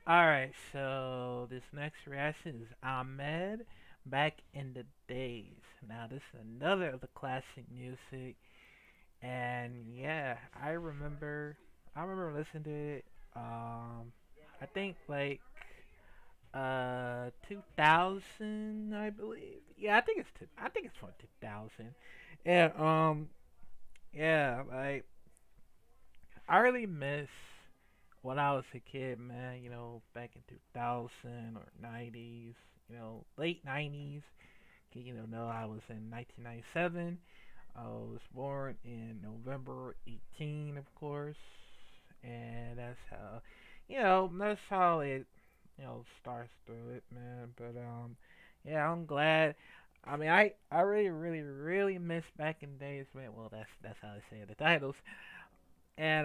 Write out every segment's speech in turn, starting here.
Alright, so this next reaction is Ahmed back in the days. Now this is another of the classic music, and yeah, I remember listening to it. I think like 2000, I believe. Yeah, I think it's from 2000. And yeah, like I really miss when I was a kid, man, back in 2000 or 90s, late 90s. No, I was in 1997. I was born in November 18, of course, and that's how it, starts through it, man. But yeah, I'm glad. I mean, I really, really, really miss back in days, man. Well, that's how they say it, the titles, and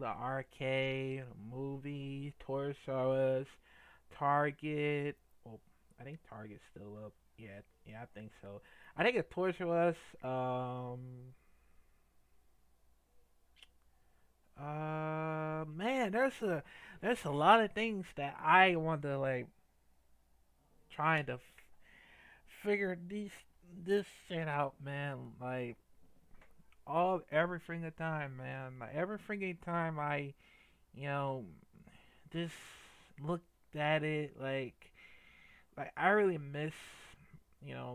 the arcade, movie, Toys R Us, Target. Well, I think Target's still up. Yeah, yeah, I think so. I think it's Toys R Us. Man, there's a lot of things that I want to like trying to figure this shit out, man. Like every single time, man. Like every single time I, you know, just looked at it like I really miss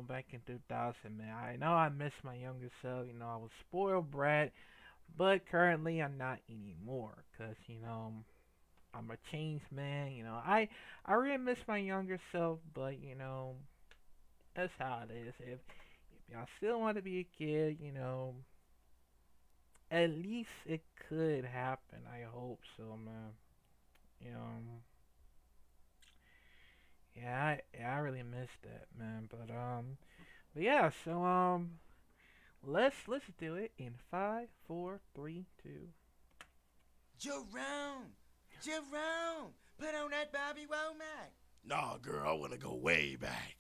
back in 2000, man. I know I miss my younger self. I was spoiled brat, but currently I'm not anymore, cause I'm a changed man. I really miss my younger self, but that's how it is. If y'all still want to be a kid, at least it could happen. I hope so, man. You know, yeah, I really missed that, man. But yeah. So let's do it in five, four, three, two. Jerome! Jerome! Put on that Bobby Womack! Nah, girl, I wanna go way back.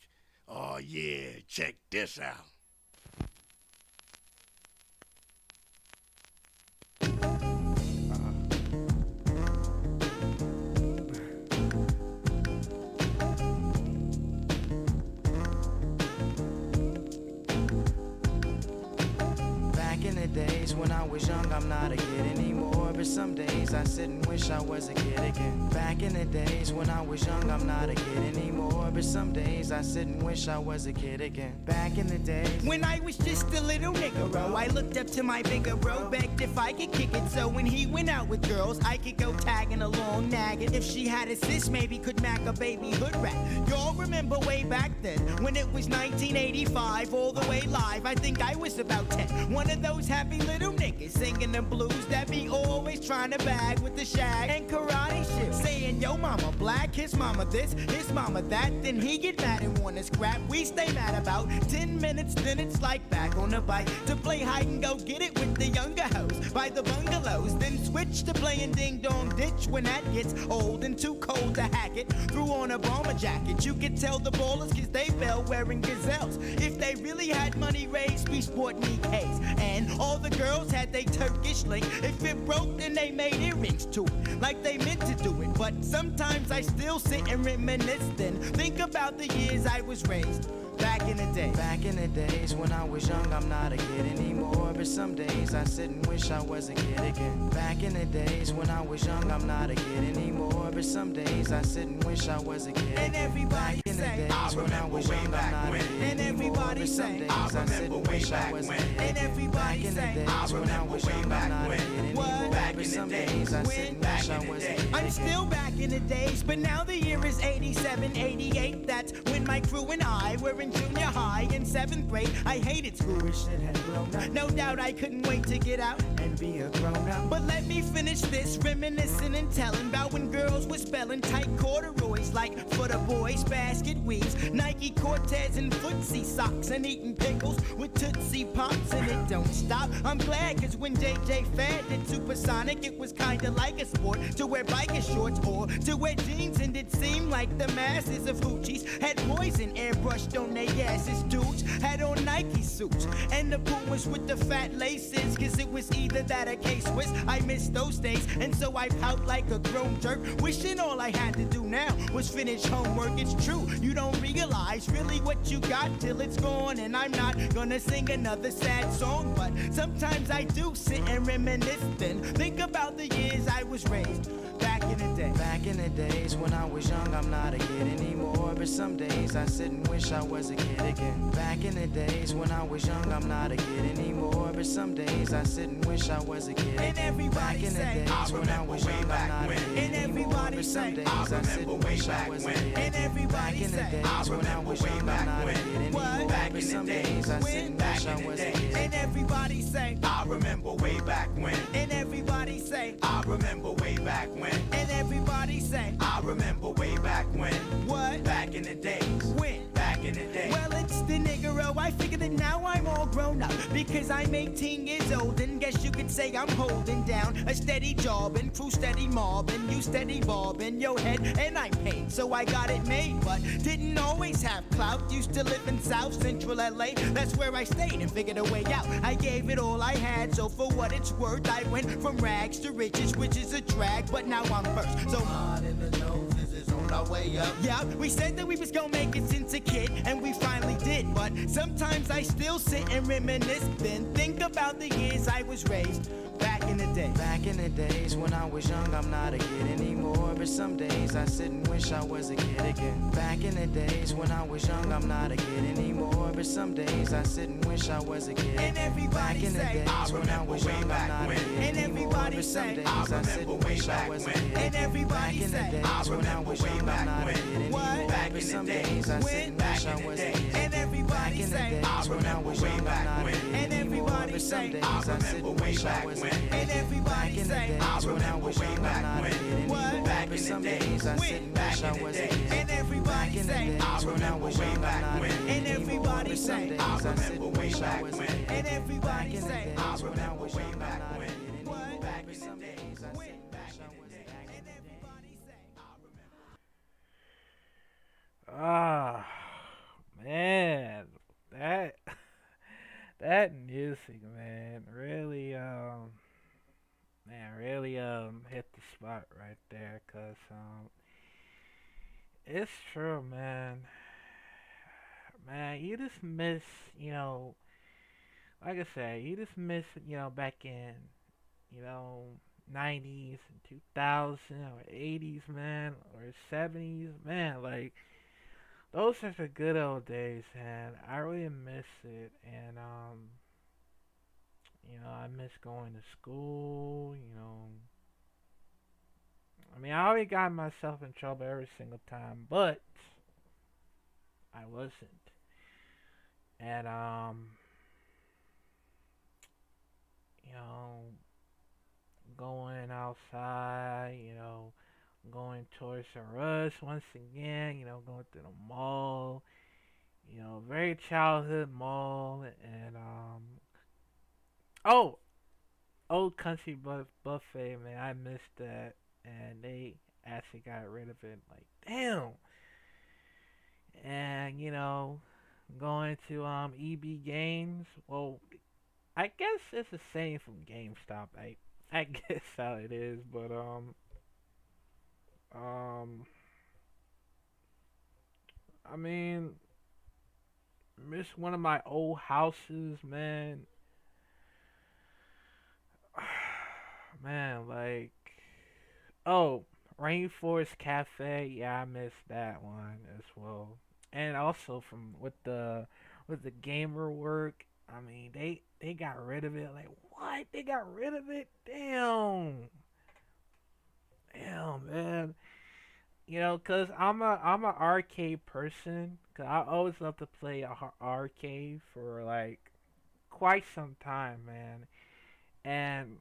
Oh yeah, check this out. Back in the days when I was young, I'm not a kid anymore. But some days I sit and wish I was a kid again. Back in the days when I was young, I'm not a kid anymore. But some days I sit and wish I was a kid again. Back in the days when I was just a little niggero, I looked up to my bigger bro, begged if I could kick it. So when he went out with girls, I could go tagging along, nagging. If she had a sis, maybe could mac a baby hood rat. Y'all remember way back then when it was 1985, all the way live. I think I was about 10. One of those happy little niggas singing the blues that be always trying to bag with the shag and karate shit. Saying, yo, mama black, his mama this, his mama that. Then he get mad and wanna scrap. We stay mad about 10 minutes, then it's like back on the bike to play hide and go get it with the younger hoes by the bungalows. Then switch to playing ding dong ditch when that gets old and too cold to hack it. Threw on a bomber jacket. You could tell the ballers cause they fell wearing gazelles. If they really had money raised, we sport knee cakes. And all the girls had they Turkish link. If it broke, then they made earrings to it, like they meant to do it. But sometimes I still sit and reminisce, then think about the years I was raised. Back in the day. Back in the days when I was young, I'm not a kid anymore. But some days I sit and wish I was a kid again. Back in the days when I was young, I'm not a kid anymore. But some days I sit and wish I was a kid. And everybody back in the say, days when I was young, I'm not a kid and everybody some say, days I sit and wish I was a kid. and everybody Back in the say, days when I was young, I'm not a kid anymore. But some days I sit and wish I was a kid. I'm still back in the days, but now the year is 87, 88. That's when my crew and I were in junior high in 7th grade. I hated school. Wish it had grown up No doubt I couldn't wait to get out. and be a grown up. But let me finish this, reminiscing and telling about when girls were spelling tight corduroys like for the boys, basket weaves, Nike Cortez and footsie socks, and eating pickles with Tootsie Pops, and it don't stop. I'm glad cause when JJ Fad did Supersonic, it was kinda like a sport to wear biker shorts or to wear jeans, and it seemed like the masses of hoochies had poison airbrushed on their asses. Dudes had on Nike suits and the Pumas with the fat laces, cause it was either either that or K-Swiss. I miss those days, and so I pout like a grown jerk, wishing all I had to do now was finish homework. It's true, you don't realize really what you got till it's gone. And I'm not gonna sing another sad song, but sometimes I do sit and reminisce, then think about the years I was raised back in the day. Back in the days when I was young, I'm not a kid anymore. But some days I sit and wish I was a kid again. Back in the days when I was young, I'm not a kid anymore. But some days I sit and wish I was a kid. And everybody back in say, the days when I was young, I'm not a kid and everybody anymore. But say, some days I sit and wish I was a kid. and everybody back in the say, days when I was young, I'm not a kid anymore. Back But in the some days, days I sit and wish I in the was a days. kid. and everybody say, I remember way back when. and everybody say, I remember way back when. and everybody say, I remember way back when. what? Back in the days. When? Back in the days. Well, it's the niggero. I figured that now I'm all grown up because I'm 18 years old, and guess you could say I'm holding down a steady job and crew steady mob, and you steady bob in your head, and I'm paid, so I got it made, but didn't always have clout. Used to live in South Central LA, that's where I stayed and figured a way out. I gave it all I had, so for what it's worth, I went from rags to riches, which is a drag, but now I'm first. So Hard in the noses is on our way up. yeah, we said that we was gonna make it since a kid, and we finally did. But sometimes I still sit and reminisce, then think about the years I was raised back in the day. Back in the days when I was young, I'm not a kid anymore. But some days I sit and wish I was a kid again. Back in the days when I was young, I'm not a kid anymore. But some days I sit and wish I was a kid. And Back everybody in the say, days when I was young, I'm not a kid and anymore. everybody But some say, days I sit and wish I was a kid. and Back everybody in the say, days when I was young, I'm not a kid anymore. What? Back But in the some days. days I sit and wish I was a kid. and Back everybody in the say, days when I was young, I'm not a kid and anymore. everybody But some say, days I sit and wish I was a kid. and everybody Back in the say, days when I was young, I'm not a kid anymore. Back But in the some days. days I sit and wish I was a kid. and everybody Back in the say, days when I was young, I'm not a kid and anymore. everybody But some say, days I sit and wish I was a kid. and Back everybody in the say, days when I was young, I'm not a kid anymore. Back But in some the days. days I sit and wish I was a kid. and everybody say. Ah, man, that that music, man, really, really, hit the spot right there, 'cause, it's true, man. Man, you just miss, like I said, you just miss, back in, you know, 90s and 2000 or 80s, man, or 70s, man, like, those are the good old days, and I really miss it. And I miss going to school. I mean, I already got myself in trouble every single time, but I wasn't. And you know, going outside, going towards the Us once again. Going to the mall. Very childhood mall, and oh, Old Country Buffet, man, I missed that, and they actually got rid of it. Like, damn. And going to EB Games. Well, I guess it's the same from GameStop. I guess how it is, but um, I mean, miss one of my old houses, man. Man, like, oh, Rainforest Cafe. Yeah, I missed that one as well. And also from with the gamer work. I mean, they got rid of it. Like, what? They got rid of it? Damn. Damn, man. Cause I'm a arcade person. Cause I always love to play arcade for like quite some time, man. And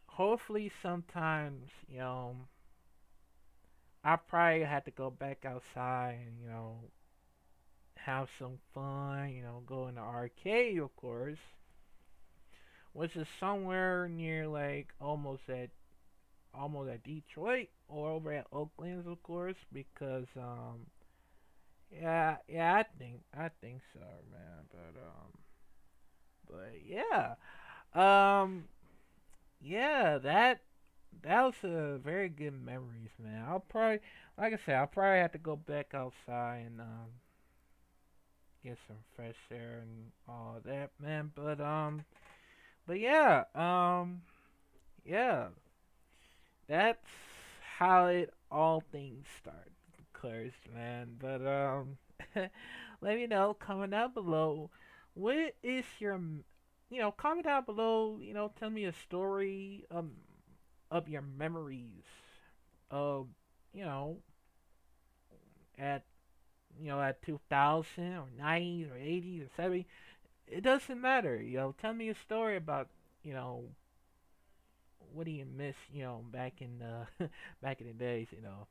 hopefully sometimes, I probably had to go back outside and have some fun. Go in the arcade, of course, which is somewhere near like almost at Detroit or over at Oakland, of course, because yeah, I think so, man. But yeah, um, yeah, that was a very good memories, man. I'll probably, like I said, I'll probably have to go back outside and get some fresh air and all that, man. But yeah, yeah, that's how it all things start, Clarice, man. Let me know, comment down below. What is your, comment down below. Tell me a story of your memories of, you know, at at 2000 or 90s or 80s or 70s. It doesn't matter. Tell me a story about you know what do you miss, back in the back in the days,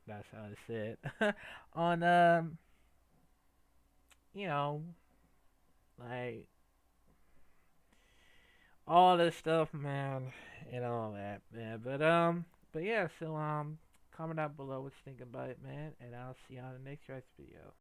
that's how I said. On you know, like all this stuff, man, and all that, man. But yeah, so comment down below what you think about it, man, and I'll see you on the next video.